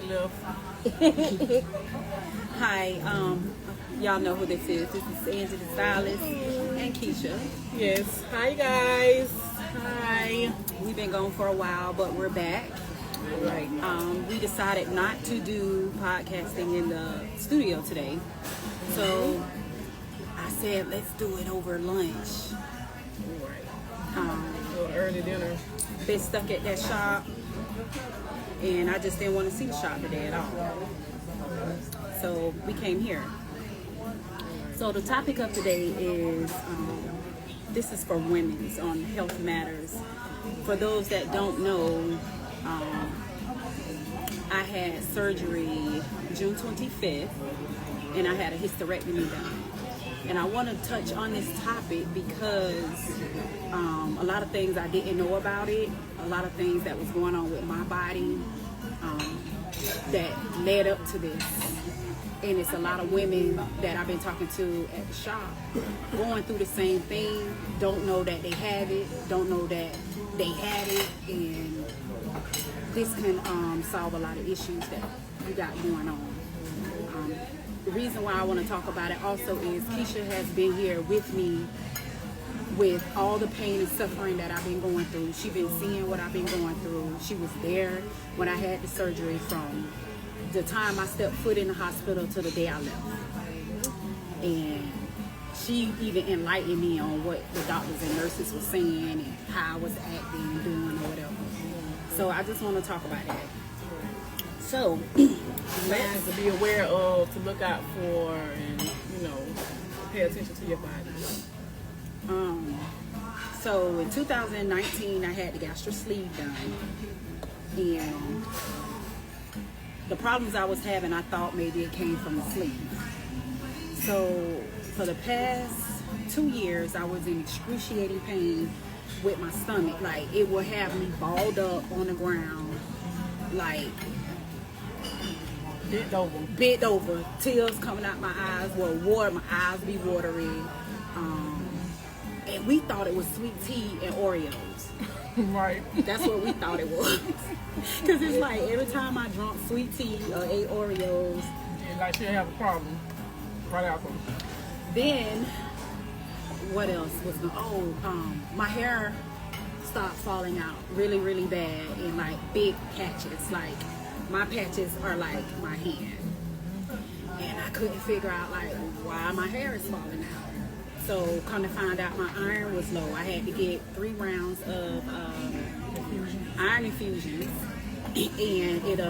left. Hi, y'all know who this is. This is Angela Styles and Keisha. Yes. Hi, guys. Hi. We've been gone for a while, but we're back. Right. We decided not to do podcasting in the studio today. So I said, let's do it over lunch. Right. Early dinner. Been stuck at that shop, and I just didn't want to see the shop today at all. So we came here. So the topic of today is, this is for women's on health matters. For those that don't know, I had surgery June 25th, and I had a hysterectomy done. And I want to touch on this topic because a lot of things I didn't know about it, a lot of things that was going on with my body that led up to this. And it's a lot of women that I've been talking to at the shop going through the same thing, don't know that they have it, don't know that they had it, and this can solve a lot of issues that we got going on. The reason why I want to talk about it also is Keisha has been here with me with all the pain and suffering that I've been going through. She's been seeing what I've been going through. She was there when I had the surgery from the time I stepped foot in the hospital to the day I left. And she even enlightened me on what the doctors and nurses were saying and how I was acting and doing or whatever. So I just want to talk about that. So, Things to be aware of, to look out for, and pay attention to your body. So in 2019, I had the gastric sleeve done, and the problems I was having, I thought maybe it came from the sleeve. So for the past 2 years, I was in excruciating pain with my stomach. Like, it would have me balled up on the ground, like bent over, tears coming out my eyes, my eyes be watery. And we thought it was sweet tea and Oreos. Right. That's what we thought it was. Because it's like every time I drank sweet tea or ate Oreos, and like she'll have a problem right after. Then, what else was going on? My hair stopped falling out really, really bad in like big patches. Like, my patches are like my hand. And I couldn't figure out like why my hair is falling out. So come to find out my iron was low. I had to get 3 rounds of iron infusions. And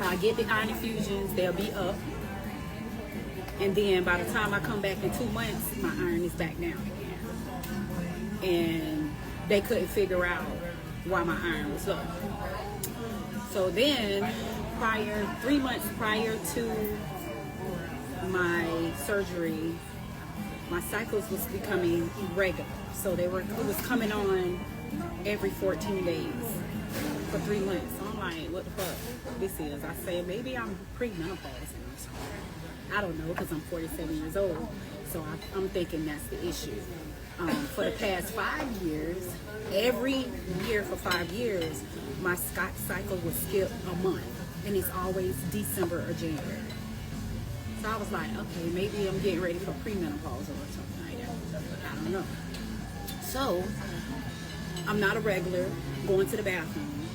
I get the iron infusions, they'll be up. And then by the time I come back in 2 months, my iron is back down again. And they couldn't figure out why my iron was low. So then, 3 months prior to my surgery, my cycles was becoming irregular. So it was coming on every 14 days for 3 months. So I'm like, what the fuck this is? I say, maybe I'm premenopausal or something. I don't know, because I'm 47 years old. So I'm thinking that's the issue. For the past 5 years, every year for 5 years, my cycle would skip a month. And it's always December or January. So I was like, okay, maybe I'm getting ready for premenopausal or something like that. I don't know. So I'm not a regular going to the bathroom,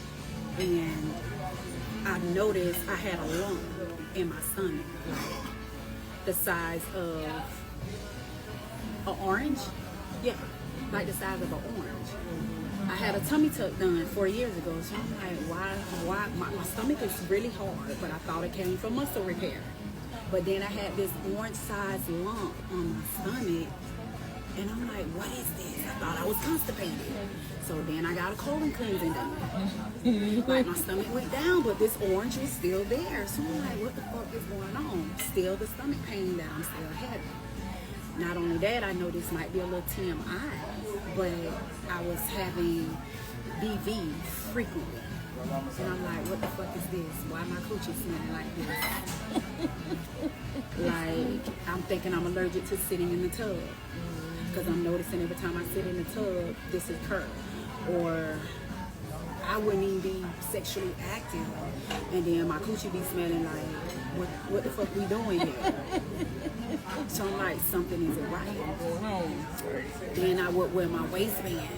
and I noticed I had a lump in my stomach, like the size of an orange. Yeah, like the size of an orange. I had a tummy tuck done 4 years ago, so I'm like, why? My stomach is really hard, but I thought it came from muscle repair. But then I had this orange-sized lump on my stomach, and I'm like, what is this? I thought I was constipated. So then I got a colon cleansing done. Like, my stomach went down, but this orange was still there. So I'm like, what the fuck is going on? Still the stomach pain that I'm still having. Not only that, I know this might be a little TMI, but I was having BV frequently. And I'm like, what the fuck is this? Why my coochie smelling like this? Like, I'm thinking I'm allergic to sitting in the tub. Because I'm noticing every time I sit in the tub, this occurs. Or I wouldn't even be sexually active, and then my coochie be smelling like, what the fuck we doing here? So I'm like, something isn't right. Then I would wear my waistband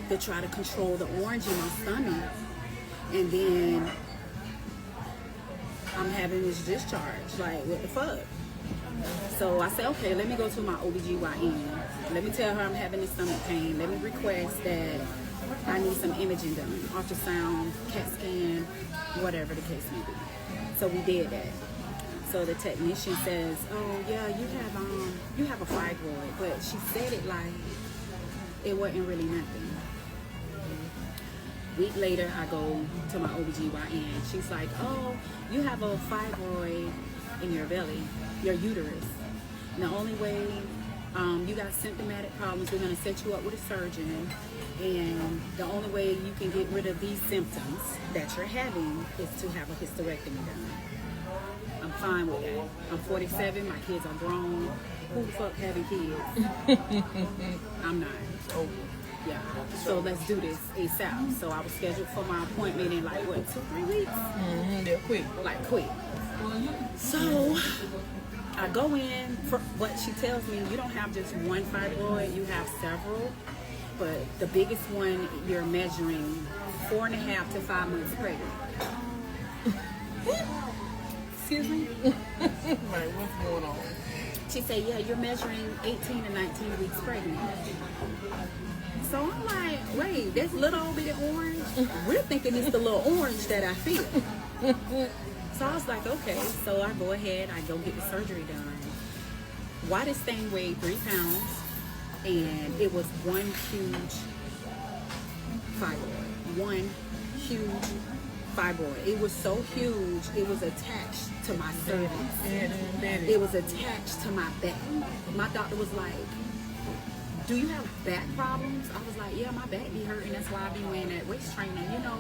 to try to control the orange in my stomach, and then I'm having this discharge. Like, what the fuck? So I said, okay, let me go to my OBGYN. Let me tell her I'm having this stomach pain. Let me request that I need some imaging done, ultrasound, CAT scan, whatever the case may be. So we did that. So the technician says, oh yeah, you have a fibroid, but she said it like it wasn't really nothing. Week later, I go to my OBGYN. She's like, oh, you have a fibroid in your belly, your uterus. And the only way you got symptomatic problems, we're going to set you up with a surgeon. And the only way you can get rid of these symptoms that you're having is to have a hysterectomy done. I'm fine with that. I'm 47, my kids are grown. Who the fuck having kids? I'm not. Oh. Yeah. So let's do this ASAP. So I was scheduled for my appointment in like, what, 2-3 weeks? Mm-hmm. They're quick. Like, quick. So I go in, but she tells me you don't have just one fibroid, you have several. But the biggest one you're measuring 4.5 to 5 months pregnant. Excuse me? Right, what's going on? She said, yeah, you're measuring 18 to 19 weeks pregnant. So I'm like, wait, this little old bitty orange? We're thinking it's the little orange that I feel. So I was like, okay. So I go ahead, I go get the surgery done. Why this thing weighed 3 pounds, and it was one huge fibroid. One huge fibroid. It was so huge, it was attached to my cervix. It was attached to my back. My doctor was like, do you have back problems? I was like, yeah, my back be hurting. That's why I be wearing that waist trainer, you know.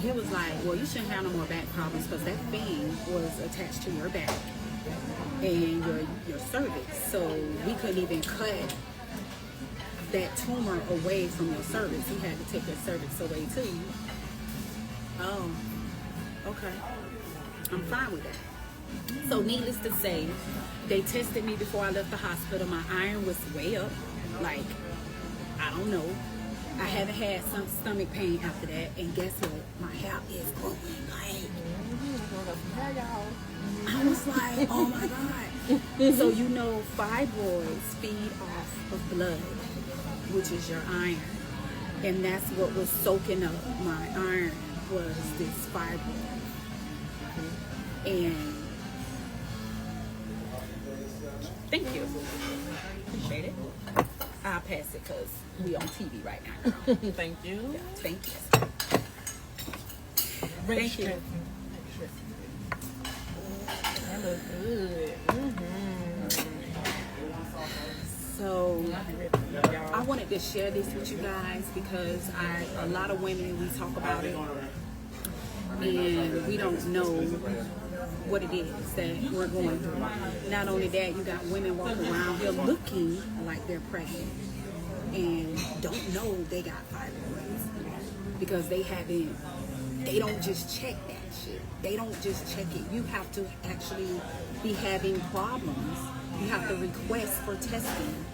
He was like, well, you shouldn't have no more back problems because that thing was attached to your back and your cervix. So we couldn't even cut that tumor away from your cervix. He had to take your cervix away too. Oh, okay. I'm fine with that. So needless to say, they tested me before I left the hospital. My iron was way up. Like, I don't know. I haven't had some stomach pain after that. And guess what? My hair is growing. Like, I was like, oh my God. So you know, fibroids feed off of blood, which is your iron. And that's what was soaking up my iron, was this fibroid. And thank you. Appreciate it. I'll pass it because we on TV right now. Thank you. Yeah, thank you. Thank you. That looks good. So I wanted to share this with you guys because a lot of women, we talk about it and we don't know what it is that we're going through. Not only that, you got women walking around here looking like they're pregnant and don't know they got fibroids because they don't just check that shit. They don't just check it. You have to actually be having problems. You have to request for testing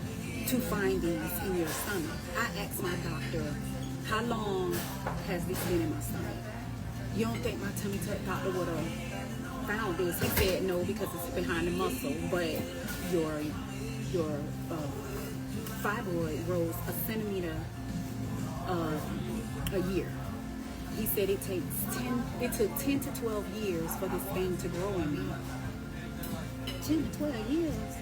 to find these in your stomach. I asked my doctor, how long has this been in my stomach? You don't think my tummy tuck doctor would have found this? He said no, because it's behind the muscle, but your fibroid rose a centimeter a year. He said it took 10 to 12 years for this thing to grow in me. 10 to 12 years?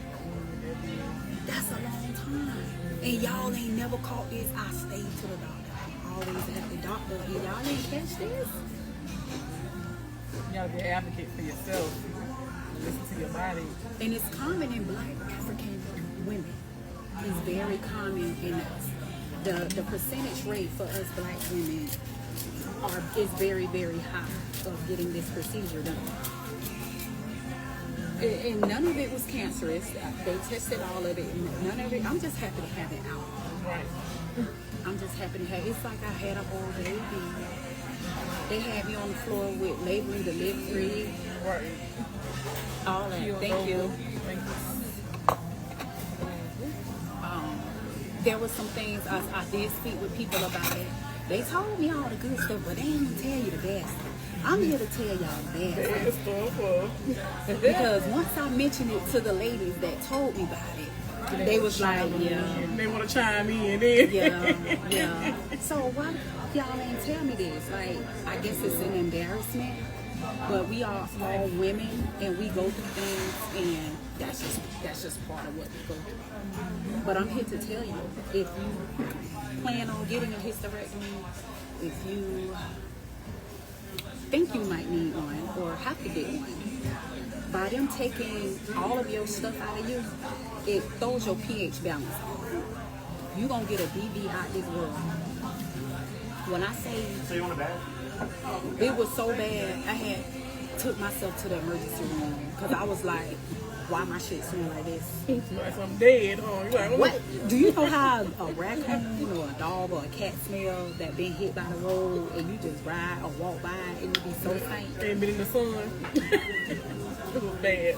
That's a long time. And y'all ain't never caught this. I stayed to the doctor. I'm always at the doctor. And y'all ain't catch this? You gotta be an advocate for yourself. Listen to your body. And it's common in Black African women. It's very common in us. The percentage rate for us Black women is very, very high of getting this procedure done. And none of it was cancerous. They tested all of it. None of it. I'm just happy to have it out. Right. I'm just happy to have it. It's like I had a whole baby. They had me on the floor with labeling delivery, Right. all that. Thank you. Thank you. There was some things I did speak with people about it. They told me all the good stuff, but they didn't tell you the bad stuff. I'm here to tell y'all the bad stuff. Bad stuff. Because once I mentioned it to the ladies that told me about it, they was like, yeah, They want to chime in then. yeah. So why y'all ain't tell me this? Like, I guess it's an embarrassment, but we are all women and we go through things, and that's just part of what we go through. But I'm here to tell you, if you plan on getting a hysterectomy, if you think you might need one or have to get one, by them taking all of your stuff out of you, it throws your pH balance off. You're going to get a BV out this world. When I say So you want a bag? it was so bad, I had took myself to the emergency room because I was like, why my shit smell like this? Like I'm dead, huh? You like, What? Do you know how a raccoon or a dog or a cat smell that been hit by the road and you just ride or walk by and you be so faint? Ain't been in the sun. It was bad.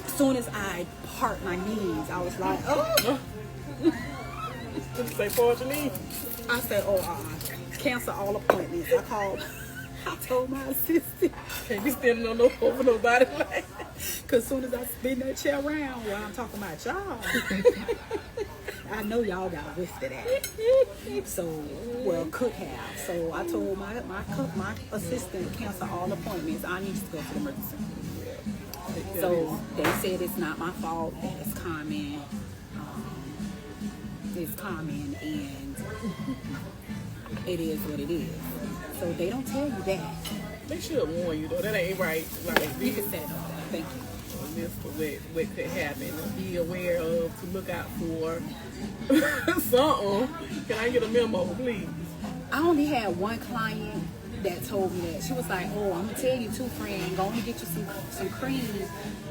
As soon as I parked my knees, I was like, oh. Did you say fortunate? I said, cancel all appointments. I told my assistant. Can't be standing on over nobody like Because as soon as I spin that chair around while I'm talking about y'all, I know y'all got a whiff of that. So, well, could have. So I told my assistant to cancel all appointments. I need to go to the emergency room. So they said it's not my fault. That it's common. It's common, and it is what it is. So they don't tell you that. They should warn you though. That ain't right. Like You can say it on that. Thank you. this for what could happen. Be aware of, to look out for something. Can I get a memo, please? I only had one client that told me that. She was like, oh, I'm going to tell you too, friend. Go and get you some cream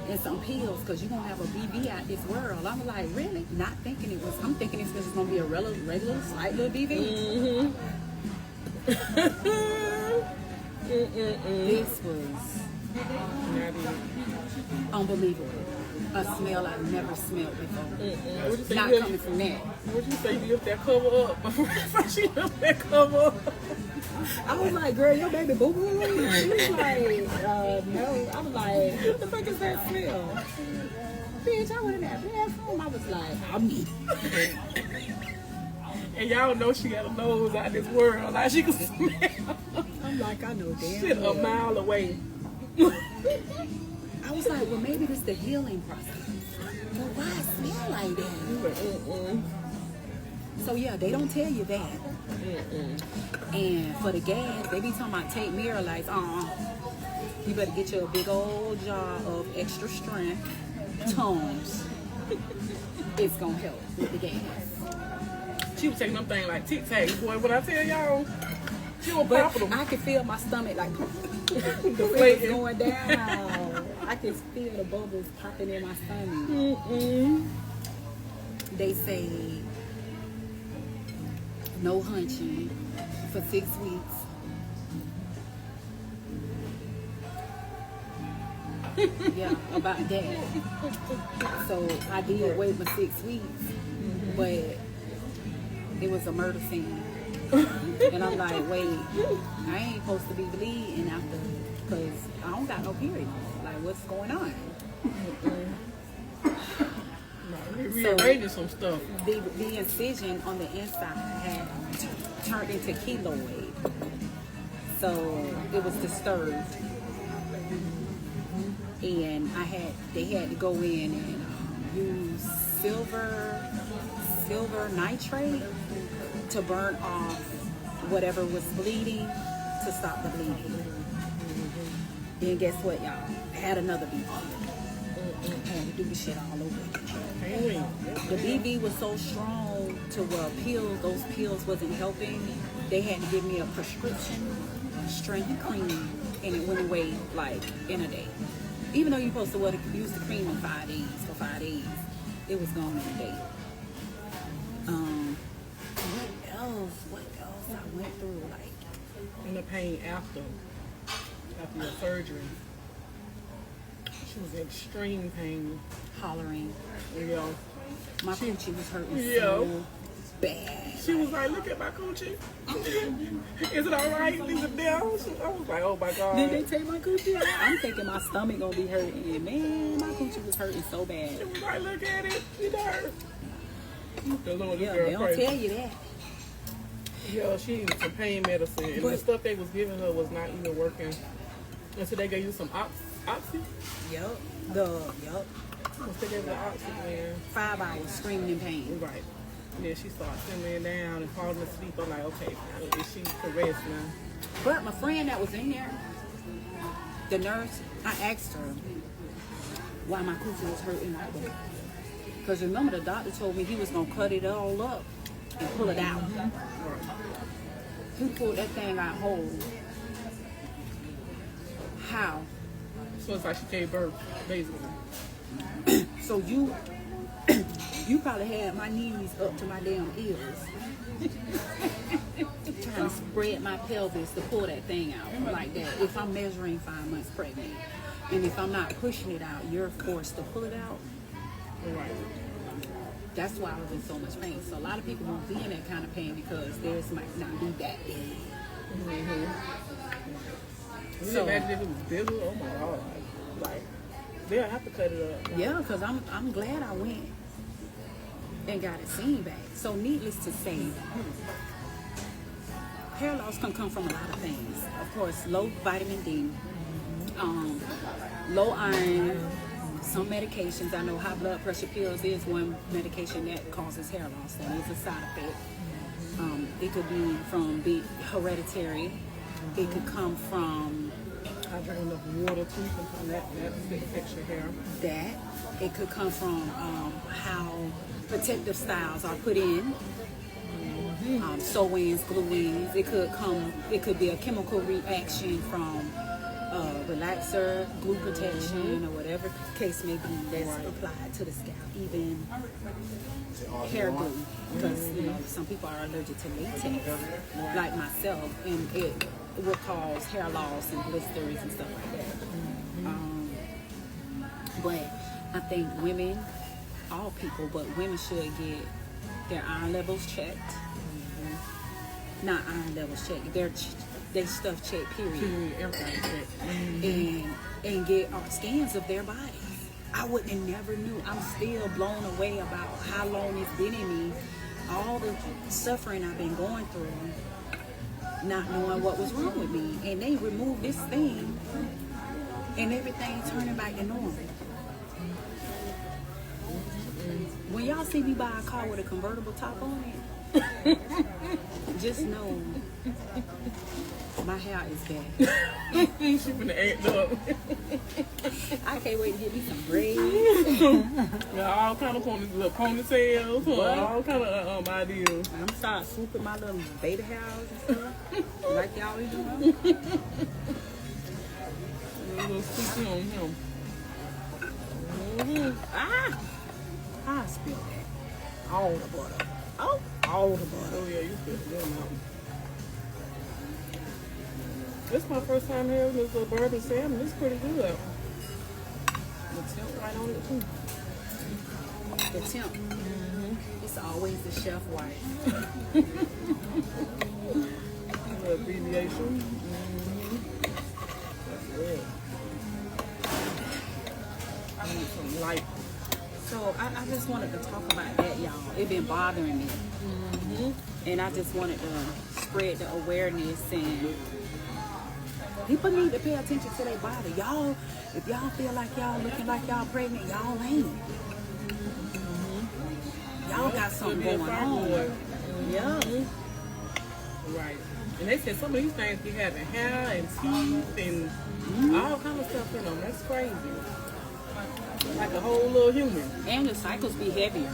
and some pills because you're going to have a BB out this world. I was like, really? Not thinking it was. I'm thinking it's just going to be a regular, slight little BB. This was unbelievable. A smell I've never smelled before. What'd you say? Not coming from that. What'd you say? You lift that cover up? She lift that cover up. I was like, girl, your baby boo boo. She was like, no. I was like, what the fuck is that smell? Bitch, I went in that bathroom. I was like, I'm me. And y'all know she got a nose out this world. Like she can smell. I'm like, I know damn Shit a well. mile away. I was like, well, maybe this is the healing process. But why it smell like that? So yeah, they don't tell you that. And for the gas, they be talking about take Miralax. You better get you a big old jar of extra strength Tums. It's gonna help with the gas. She was taking them things like Tic Tacs, boy. When I tell y'all, she was But popping them. I can feel my stomach like the Deflating. flames going down. I can feel the bubbles popping in my stomach. They say no hunching for 6 weeks. Yeah, about that. So I did wait for 6 weeks, but it was a murder scene. And I'm like, wait, I ain't supposed to be bleeding after, because I don't got no period. Like, what's going on? Rearranging some stuff. The incision on the inside had turned into keloid. So it was disturbed. And they had to go in and use silver nitrate to burn off whatever was bleeding to stop the bleeding. Then guess what, y'all? I had another BB. I had to do the shit all over again. The BB was so strong to where those pills wasn't helping. They had to give me a prescription strength cream, and it went away like in a day. Even though you're supposed to use the cream in 5 days, for 5 days, it was gone in a day. What else I went through? Like, and the pain after your surgery. She was in extreme pain. Hollering. You know. My coochie was hurting Yeah. so bad. She was like, look at my coochie. Is it all right? Leave it down. I was like, oh my God. Did they take my coochie out? I'm thinking my stomach gonna be hurting. Man, my coochie was hurting so bad. She was like, look at it. It hurt. The Lord, Yeah, girl they don't crazy. tell you that. Yeah, she needed some pain medicine. And the But- stuff they was giving her was not even working. And so they gave you some oxy. Yup. Yup. Once they gave her the oxy, man. 5 hours screaming in pain. Right. And then she started simmering down and falling asleep. I'm like, okay, now she can rest now. But my friend that was in there, the nurse, I asked her why my coochie was hurting like that. Because remember, the doctor told me he was going to cut it all up and pull it out. He pulled that thing out whole. How? So it's like she gave birth, basically. So you probably had my knees up to my damn ears. Trying to spread my pelvis to pull that thing out like that. If I'm measuring 5 months pregnant, and if I'm not pushing it out, you're forced to pull it out. Right. That's why I was in so much pain. So a lot of people won't be in that kind of pain because theirs might not be that big. Can you So- imagine if it was bigger? Oh my God. Like, they'll have to cut it up. Yeah, because I'm glad I went and got it seen back. So needless to say, hair loss can come from a lot of things. Of course, low vitamin D, low iron, some medications. I know high blood pressure pills is one medication that causes hair loss. That is a side effect. It could be from hereditary. It could come from I drink enough water too, sometimes that affects your hair. that. It could come from how protective styles are put in. Sew-ins, glue-ins. It could be a chemical reaction from relaxer, glue protection, or whatever case may be that's applied to the scalp. Even hair glue, because some people are allergic to latex, like myself, and it will cause hair loss and blisters and stuff like that. But I think women, all people, but women should get their iron levels checked. Not iron levels checked, their stuff checked, period. Everything checked. And get scans of their bodies. I wouldn't have never knew. I'm still blown away about how long it's been in me. All the suffering I've been going through, not knowing what was wrong with me. And they removed this thing and everything turning back to normal. When y'all see me buy a car with a convertible top on it, just know my hair is back. She finna act up. I can't wait to get me some braids. Yeah, all kind of little ponytails, all kind of ideas. I'm start swooping my little beta hairs and stuff, like y'all be doing. A little squeaky on him. I spilled that. All the butter. Oh, all the butter. Oh yeah, you spilled them out. This is my first time having this little bourbon salmon. It's pretty good. The temp right on it too. The temp. It's always the chef wife. The abbreviation. That's good. I need some light. So I just wanted to talk about that, y'all. It been bothering me. And I just wanted to spread the awareness, and people need to pay attention to their body. Y'all, if y'all feel like y'all looking like y'all pregnant, y'all ain't. Y'all got something Could be a going on. fibroid. Yeah. Right. And they said some of these things be having hair and teeth and all kind of stuff in them. That's crazy. Like a whole little human. And the cycles be heavier.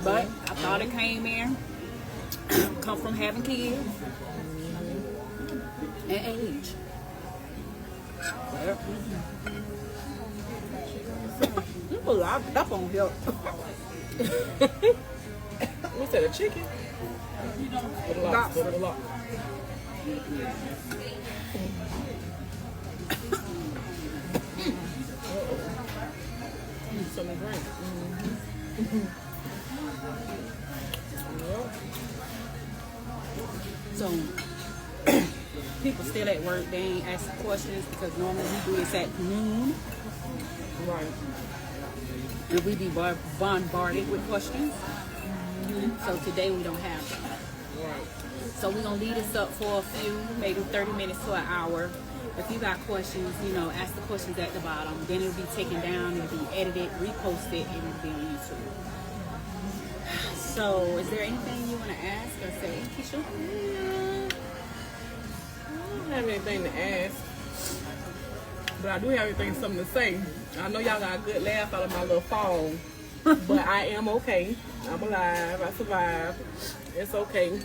But I thought it came in, come from having kids and age. Well, people locked up on here. What's that, a chicken? Or the lobster? Or the lobster? Something to drink. Yep. So people still at work, they ain't asking questions because normally we do this at noon. Right. And we be bombarded with questions. So today we don't have them. Right. So we're going to leave this up for a few, maybe 30 minutes to an hour. If you got questions, you know, ask the questions at the bottom. Then it'll be taken down, it'll be edited, reposted, and it'll be on YouTube. So is there anything you want to ask or say, Keisha? I don't have anything to ask. But I do have something to say. I know y'all got a good laugh out of my little fall. But I am okay. I'm alive. I survived. It's okay.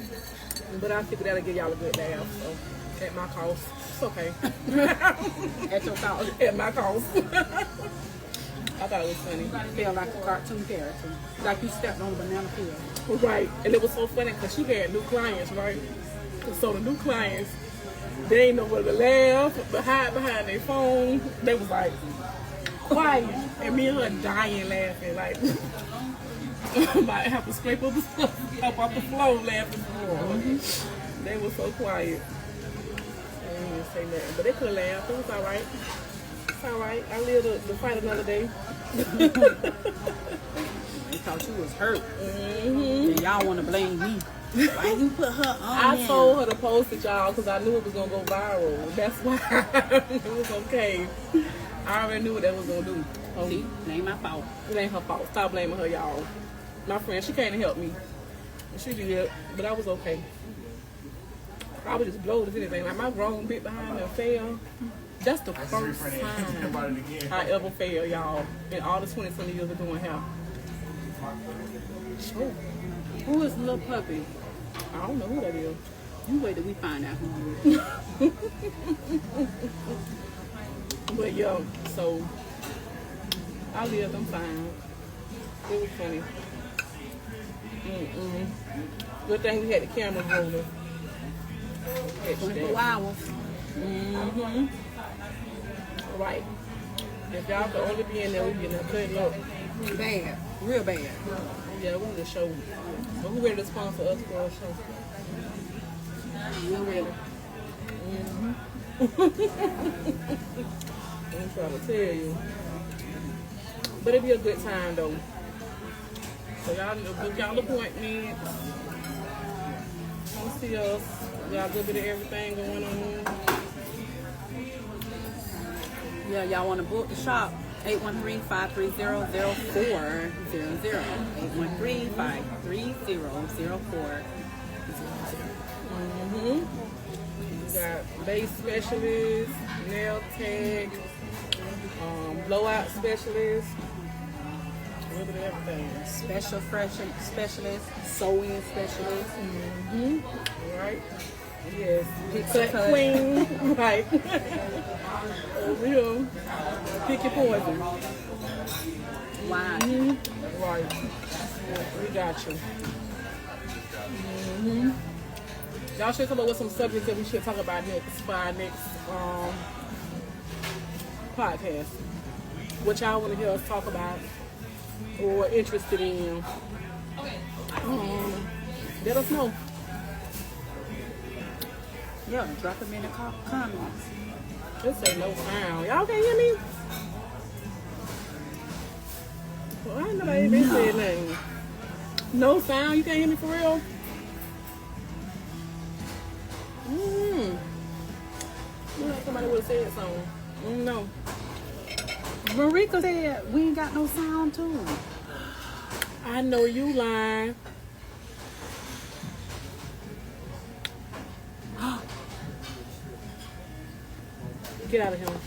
But I figured that'll give y'all a good laugh. So, at my cost. It's okay. At your cost. At my cost. I thought it was funny. Feel like a cartoon character. Like you stepped on a banana peel. Right. And it was so funny because she had new clients, right? So the new clients, they ain't know whether to laugh, but hide behind their phone. They was like, quiet. And me and her dying laughing. Like, might have to scrape up the stuff up off the floor laughing for her. They were so quiet. I didn't even say nothing. But they could laugh. It was all right. It's all right. I lived to fight another day. They thought you was hurt. And y'all want to blame me. Why you put her on I told her to post it, y'all, because I knew it was going to go viral. That's why it was okay. I already knew what that was going to do. See, it ain't my fault. It ain't her fault. Stop blaming her, y'all. My friend, she came to help me. She did, but I was okay. Probably just blowed if anything. Like my wrong bit behind me fell. That's the first time I ever failed, y'all, in all the 20-something years of doing hair. Oh. Who is Little Puppy? I don't know who that is. You wait till we find out who it is. But yo, so I lived, I'm fine. It was funny. Good thing we had the cameras rolling. 24 hours. Right. If y'all could only be in there, we'd be in there cutting up. Bad. Real bad. Yeah, we need a show. But who ready to sponsor us for a show? Real real. I'm trying to tell you. But it'd be a good time though. So y'all book y'all appointments. Come see us. We got a little bit of everything going on. Yeah, y'all want to book the shop? 813-530-0400. 813-530-0400. We got base specialists, nail tech, blowout specialists, a little bit of everything. Special fresh specialist, sewing specialist. Right? Yes. Pizza Cut queen. Right. Over here. Pick your poison. Wow. Right. We got you. Y'all should come up with some subjects that we should talk about next for our next podcast. What y'all want to hear us talk about or interested in. Let us know. Yeah, drop them in the comments. This ain't no sound. Y'all can't hear me? Well, I ain't nobody been saying nothing. No sound? You can't hear me for real? Somebody would have said something. No. Marika said we ain't got no sound too. I know you lying. Get out of here.